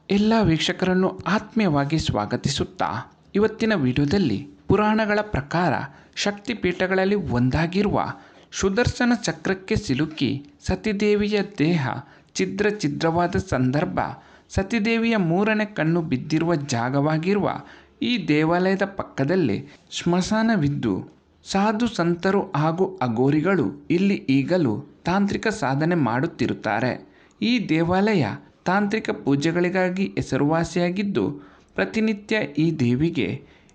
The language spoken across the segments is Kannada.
ಎಲ್ಲ ವೀಕ್ಷಕರನ್ನು ಆತ್ಮೀಯವಾಗಿ ಸ್ವಾಗತಿಸುತ್ತಾ ಇವತ್ತಿನ ವಿಡಿಯೋದಲ್ಲಿ ಪುರಾಣಗಳ ಪ್ರಕಾರ ಶಕ್ತಿಪೀಠಗಳಲ್ಲಿ ಒಂದಾಗಿರುವ ಸುದರ್ಶನ ಚಕ್ರಕ್ಕೆ ಸಿಲುಕಿ ಸತಿದೇವಿಯ ದೇಹ ಛಿದ್ರವಾದ ಸಂದರ್ಭ, ಸತಿದೇವಿಯ ಮೂರನೇ ಕಣ್ಣು ಬಿದ್ದಿರುವ ಜಾಗವಾಗಿರುವ ಈ ದೇವಾಲಯದ ಪಕ್ಕದಲ್ಲಿ ಸ್ಮಶಾನವಿದ್ದು ಸಾಧು ಸಂತರು ಹಾಗೂ ಅಘೋರಿಗಳು ಇಲ್ಲಿ ಈಗಲೂ ತಾಂತ್ರಿಕ ಸಾಧನೆ ಮಾಡುತ್ತಿರುತ್ತಾರೆ. ಈ ದೇವಾಲಯ ತಾಂತ್ರಿಕ ಪೂಜೆಗಳಿಗಾಗಿ ಹೆಸರುವಾಸಿಯಾಗಿದ್ದು, ಪ್ರತಿನಿತ್ಯ ಈ ದೇವಿಗೆ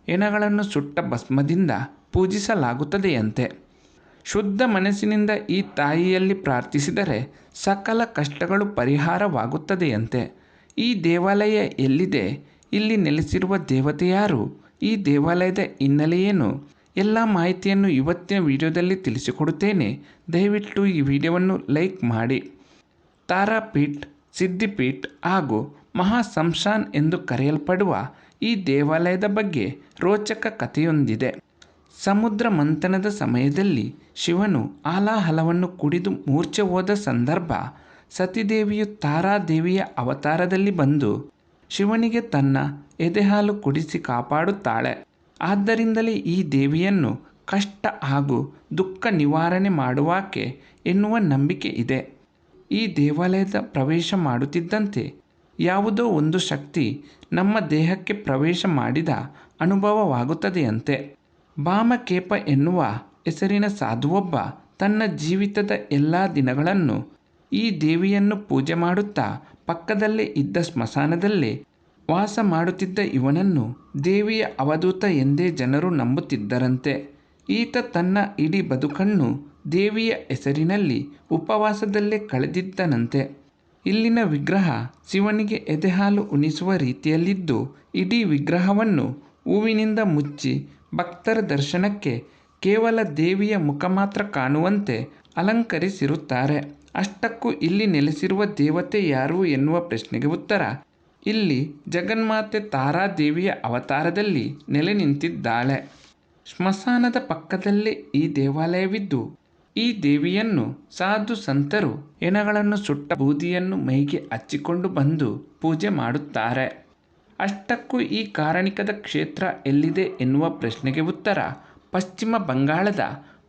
ಹೆಣಗಳನ್ನು ಸುಟ್ಟ ಭಸ್ಮದಿಂದ ಪೂಜಿಸಲಾಗುತ್ತದೆಯಂತೆ. ಶುದ್ಧ ಮನಸ್ಸಿನಿಂದ ಈ ತಾಯಿಯಲ್ಲಿ ಪ್ರಾರ್ಥಿಸಿದರೆ ಸಕಲ ಕಷ್ಟಗಳು ಪರಿಹಾರವಾಗುತ್ತದೆಯಂತೆ. ಈ ದೇವಾಲಯ ಎಲ್ಲಿದೆ? ಇಲ್ಲಿ ನೆಲೆಸಿರುವ ದೇವತೆ ಯಾರು? ಈ ದೇವಾಲಯದ ಹಿನ್ನೆಲೆಯೇನು? ಎಲ್ಲ ಮಾಹಿತಿಯನ್ನು ಇವತ್ತಿನ ವಿಡಿಯೋದಲ್ಲಿ ತಿಳಿಸಿಕೊಡುತ್ತೇನೆ. ದಯವಿಟ್ಟು ಈ ವಿಡಿಯೋವನ್ನು ಲೈಕ್ ಮಾಡಿ. ತಾರಾಪೀಠ್, ಸಿದ್ಧಿಪೀಠ್ ಹಾಗೂ ಮಹಾಶಂಶಾನ್ ಎಂದು ಕರೆಯಲ್ಪಡುವ ಈ ದೇವಾಲಯದ ಬಗ್ಗೆ ರೋಚಕ ಕಥೆಯೊಂದಿದೆ. ಸಮುದ್ರ ಮಂಥನದ ಸಮಯದಲ್ಲಿ ಶಿವನು ಹಾಲಾಹಲವನ್ನು ಕುಡಿದು ಮೂರ್ಛೆ ಹೋದ ಸಂದರ್ಭ, ಸತಿದೇವಿಯು ತಾರಾದೇವಿಯ ಅವತಾರದಲ್ಲಿ ಬಂದು ಶಿವನಿಗೆ ತನ್ನ ಎದೆಹಾಲು ಕುಡಿಸಿ ಕಾಪಾಡುತ್ತಾಳೆ. ಆದ್ದರಿಂದಲೇ ಈ ದೇವಿಯನ್ನು ಕಷ್ಟ ಹಾಗೂ ದುಃಖ ನಿವಾರಣೆ ಮಾಡುವಾಕೆ ಎನ್ನುವ ನಂಬಿಕೆ ಇದೆ. ಈ ದೇವಾಲಯದ ಪ್ರವೇಶ ಮಾಡುತ್ತಿದ್ದಂತೆ ಯಾವುದೋ ಒಂದು ಶಕ್ತಿ ನಮ್ಮ ದೇಹಕ್ಕೆ ಪ್ರವೇಶ ಮಾಡಿದ ಅನುಭವವಾಗುತ್ತದೆಯಂತೆ. ಭಾಮಕೇಪ ಎನ್ನುವ ಹೆಸರಿನ ಸಾಧುವೊಬ್ಬ ತನ್ನ ಜೀವಿತದ ಎಲ್ಲ ದಿನಗಳನ್ನು ಈ ದೇವಿಯನ್ನು ಪೂಜೆ ಮಾಡುತ್ತಾ ಪಕ್ಕದಲ್ಲೇ ಇದ್ದ ಸ್ಮಶಾನದಲ್ಲೇ ವಾಸ ಮಾಡುತ್ತಿದ್ದ ಇವನನ್ನು ದೇವಿಯ ಅವಧೂತ ಎಂದೇ ಜನರು ನಂಬುತ್ತಿದ್ದರಂತೆ. ಈತ ತನ್ನ ಇಡೀ ಬದುಕನ್ನು ದೇವಿಯ ಹೆಸರಿನಲ್ಲಿ ಉಪವಾಸದಲ್ಲೇ ಕಳೆದಿದ್ದನಂತೆ. ಇಲ್ಲಿನ ವಿಗ್ರಹ ಶಿವನಿಗೆ ಎದೆಹಾಲು ಉಣಿಸುವ ರೀತಿಯಲ್ಲಿದ್ದು, ಇಡೀ ವಿಗ್ರಹವನ್ನು ಹೂವಿನಿಂದ ಮುಚ್ಚಿ ಭಕ್ತರ ದರ್ಶನಕ್ಕೆ ಕೇವಲ ದೇವಿಯ ಮುಖ ಮಾತ್ರ ಕಾಣುವಂತೆ ಅಲಂಕರಿಸಿರುತ್ತಾರೆ. ಅಷ್ಟಕ್ಕೂ ಇಲ್ಲಿ ನೆಲೆಸಿರುವ ದೇವತೆ ಯಾರು ಎನ್ನುವ ಪ್ರಶ್ನೆಗೆ ಉತ್ತರ, ಇಲ್ಲಿ ಜಗನ್ಮಾತೆ ತಾರಾದೇವಿಯ ಅವತಾರದಲ್ಲಿ ನೆಲೆ ನಿಂತಿದ್ದಾಳೆ. ಸ್ಮಶಾನದ ಪಕ್ಕದಲ್ಲೇ ಈ ದೇವಾಲಯವಿದ್ದು, ಈ ದೇವಿಯನ್ನು ಸಾಧು ಸಂತರು ಹೆಣಗಳನ್ನು ಸುಟ್ಟ ಬೂದಿಯನ್ನು ಮೈಗೆ ಹಚ್ಚಿಕೊಂಡು ಬಂದು ಪೂಜೆ ಮಾಡುತ್ತಾರೆ. ಅಷ್ಟಕ್ಕೂ ಈ ಕಾರಣಿಕದ ಕ್ಷೇತ್ರ ಎಲ್ಲಿದೆ ಎನ್ನುವ ಪ್ರಶ್ನೆಗೆ ಉತ್ತರ, ಪಶ್ಚಿಮ ಬಂಗಾಳದ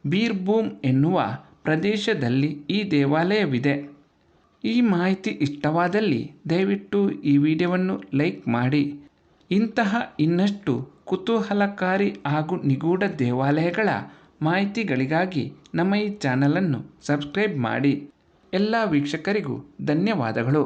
ಬೀರ್ಭೂಮ್ ಎನ್ನುವ ಪ್ರದೇಶದಲ್ಲಿ ಈ ದೇವಾಲಯವಿದೆ. ಈ ಮಾಹಿತಿ ಇಷ್ಟವಾದಲ್ಲಿ ದಯವಿಟ್ಟು ಈ ವಿಡಿಯೋವನ್ನು ಲೈಕ್ ಮಾಡಿ. ಇಂತಹ ಇನ್ನಷ್ಟು ಕುತೂಹಲಕಾರಿ ಹಾಗೂ ನಿಗೂಢ ದೇವಾಲಯಗಳ ಮಾಹಿತಿಗಳಿಗಾಗಿ ನಮ್ಮ ಈ ಚಾನಲನ್ನು ಸಬ್ಸ್ಕ್ರೈಬ್ ಮಾಡಿ. ಎಲ್ಲ ವೀಕ್ಷಕರಿಗೂ ಧನ್ಯವಾದಗಳು.